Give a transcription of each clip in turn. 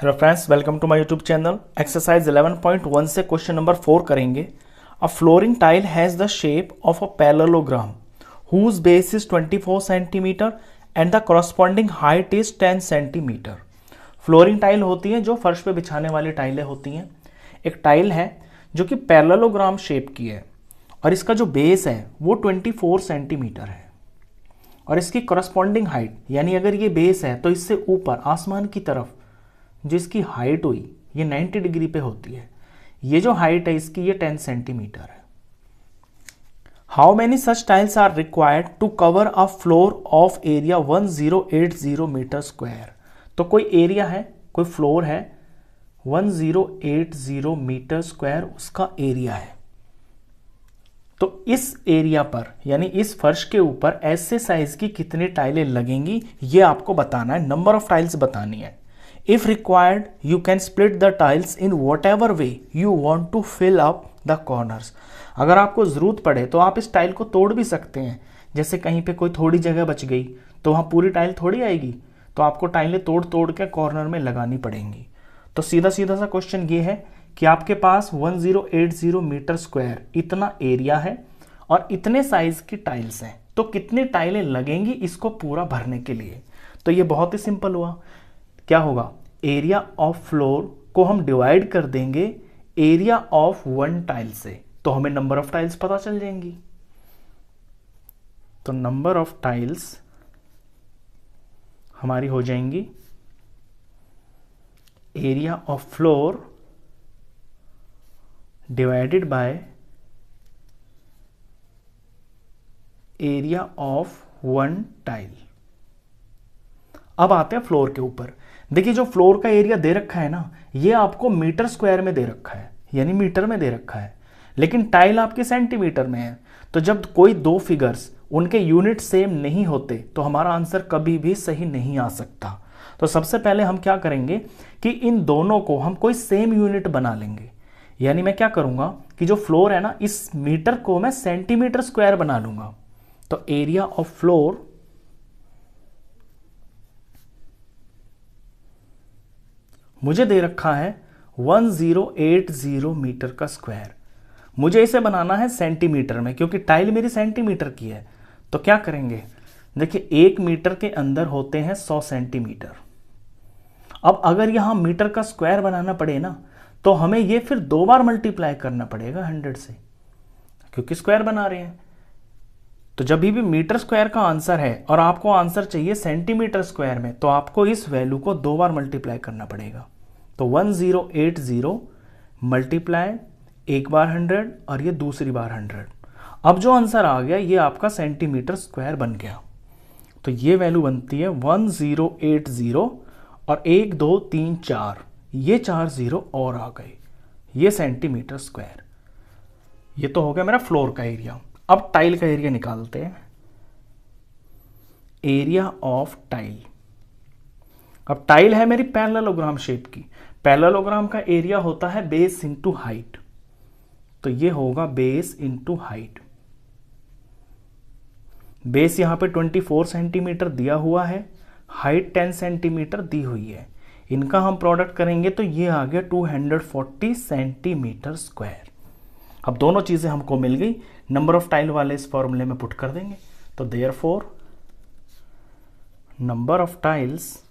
Hello friends, welcome to my YouTube channel. Exercise 11.1 से question number 4 करेंगे। A flooring tile has the shape of a parallelogram whose base is 24 centimetre and the corresponding height is 10 centimetre. Flooring tile होती है जो फर्श पे बिछाने वाली टाइलें होती हैं। एक टाइल है जो कि पैरेललोग्राम शेप की है और इसका जो बेस है वो 24 सेंटीमीटर है और इसकी कॉरस्पॉन्डिंग हाइट, यानी अगर ये बेस है तो इससे ऊपर आसमान की तरफ जिसकी हाइट हुई ये 90 डिग्री पे होती है। ये जो हाइट है इसकी ये 10 सेंटीमीटर है। How many such tiles are required to cover a floor of area 1080 metre square. तो कोई एरिया है, कोई फ्लोर है 1080 मीटर स्क्वायर उसका एरिया है। तो इस एरिया पर यानी इस फर्श के ऊपर ऐसे साइज की कितनी टाइलें लगेंगी ये आपको बताना है, नंबर ऑफ टाइल्स बतानी है। If required, you can split the tiles in whatever way you want to fill up the corners. अगर आपको ज़रूरत पड़े तो आप इस टाइल को तोड़ भी सकते हैं। जैसे कहीं पे कोई थोड़ी जगह बच गई तो वहाँ पूरी टाइल थोड़ी आएगी, तो आपको टाइलें तोड़ तोड़ के कॉर्नर में लगानी पड़ेंगी। तो सीधा सीधा सा क्वेश्चन ये है कि आपके पास 1080 मीटर स्क्वायर इतना एरिया है और इतने साइज की टाइल्स हैं, तो कितनी टाइलें लगेंगी इसको पूरा भरने के लिए। तो ये बहुत ही सिंपल हुआ। क्या होगा, एरिया ऑफ फ्लोर को हम डिवाइड कर देंगे एरिया ऑफ वन टाइल से, तो हमें नंबर ऑफ टाइल्स पता चल जाएंगी। तो नंबर ऑफ टाइल्स हमारी हो जाएंगी area of floor divided by area of one tile. अब आते हैं फ्लोर के ऊपर। देखिए जो फ्लोर का एरिया दे रखा है ना, ये आपको मीटर स्क्वायर में दे रखा है, यानी मीटर में दे रखा है, लेकिन टाइल आपकी सेंटीमीटर में है। तो जब कोई दो फिगर्स उनके यूनिट सेम नहीं होते तो हमारा आंसर कभी भी सही नहीं आ सकता। तो सबसे पहले हम क्या करेंगे कि इन दोनों को हम कोई सेम यूनिट बना लेंगे। यानी मैं क्या करूंगा कि जो फ्लोर है ना, इस मीटर को मैं सेंटीमीटर स्क्वायर बना लूंगा। तो एरिया ऑफ फ्लोर मुझे दे रखा है 1080 मीटर का स्क्वायर। मुझे इसे बनाना है सेंटीमीटर में क्योंकि टाइल मेरी सेंटीमीटर की है। तो क्या करेंगे, देखिए 1 मीटर के अंदर होते हैं 100 सेंटीमीटर। अब अगर यहां मीटर का स्क्वायर बनाना पड़े ना, तो हमें ये फिर 2 बार मल्टीप्लाई करना पड़ेगा 100 से, क्योंकि स्क्वायर बना रहे हैं। तो जब भी मीटर स्क्वायर का आंसर है और आपको आंसर चाहिए सेंटीमीटर स्क्वायर में, तो आपको इस वैल्यू को 2 बार मल्टीप्लाई करना पड़ेगा। तो 1080 मल्टीप्लाई एक बार 100 और ये दूसरी बार 100। अब जो आंसर आ गया ये आपका सेंटीमीटर स्क्वायर बन गया। तो ये वैल्यू बनती है 1080 और 1 2 3 4, ये 4 0 और आ गए, ये सेंटीमीटर स्क्वायर। ये तो हो गया मेरा फ्लोर का एरिया। अब टाइल का एरिया निकालते हैं। Area of tile. अब टाइल है मेरी पैरेललोग्राम शेप की। पैरेललोग्राम का एरिया होता है बेस इंटू हाइट, तो ये होगा बेस इंटू हाइट। बेस यहां पे 24 सेंटीमीटर दिया हुआ है, हाइट 10 सेंटीमीटर दी हुई है। इनका हम प्रोडक्ट करेंगे तो ये आ गया 240 सेंटीमीटर स्क्वायर। अब दोनों चीजें हमको मिल गई, नंबर ऑफ टाइल वाले इस फॉर्मूले में पुट कर देंगे। तो देयरफॉर नंबर ऑफ टाइल्स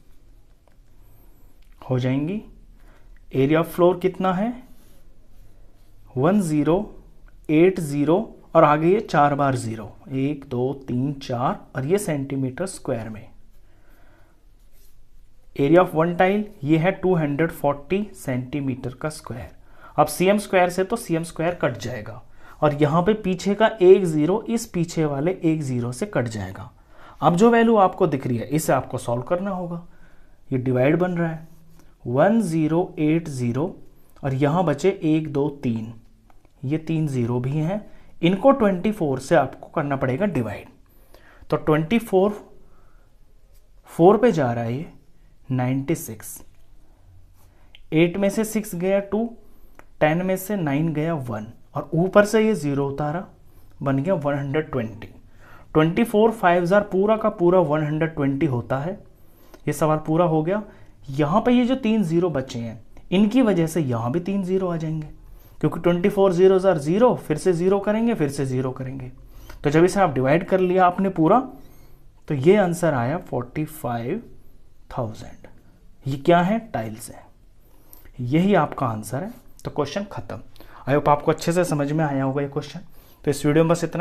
हो जाएंगी, एरिया ऑफ फ्लोर कितना है 1080 और आगे ये 4 बार 0, 1 2 3 4 और ये सेंटीमीटर स्क्वायर में। एरिया ऑफ वन टाइल ये है 240 सेंटीमीटर का स्क्वायर। अब सीएम स्क्वायर से तो सीएम स्क्वायर कट जाएगा और यहां पे पीछे का 1 0 इस पीछे वाले 1 0 से कट जाएगा। अब जो वैल्यू आपको दिख रही है इसे आपको सॉल्व करना होगा। ये डिवाइड बन रहा है 1080 और यहां बचे 1 2 3, ये 3 0 भी हैं, इनको 24 से आपको करना पड़ेगा डिवाइड। तो 24 4 पे जा रहा है ये 96, 8 में से 6 गया 2, 10 में से 9 गया 1 और ऊपर से ये 0 उतारा, बन गया 120। 24 5 पूरा का पूरा 120 होता है। ये सवाल पूरा हो गया। यहाँ पे ये जो 3 जीरो बचे हैं इनकी वजह से यहाँ भी 3 जीरो आ जाएंगे, क्योंकि 24 जीरोज आर जीरो, फिर से जीरो करेंगे, फिर से जीरो करेंगे। तो जब इसे आप डिवाइड कर लिया आपने पूरा, तो ये आंसर आया 45,000। ये क्या है? टाइल्स है। यही आपका आंसर है। तो क्वेश्चन खत्म। आई होप आपको अच्छे से समझ में आया होगा ये क्वेश्चन। तो इस वीडियो में बस इतना ही।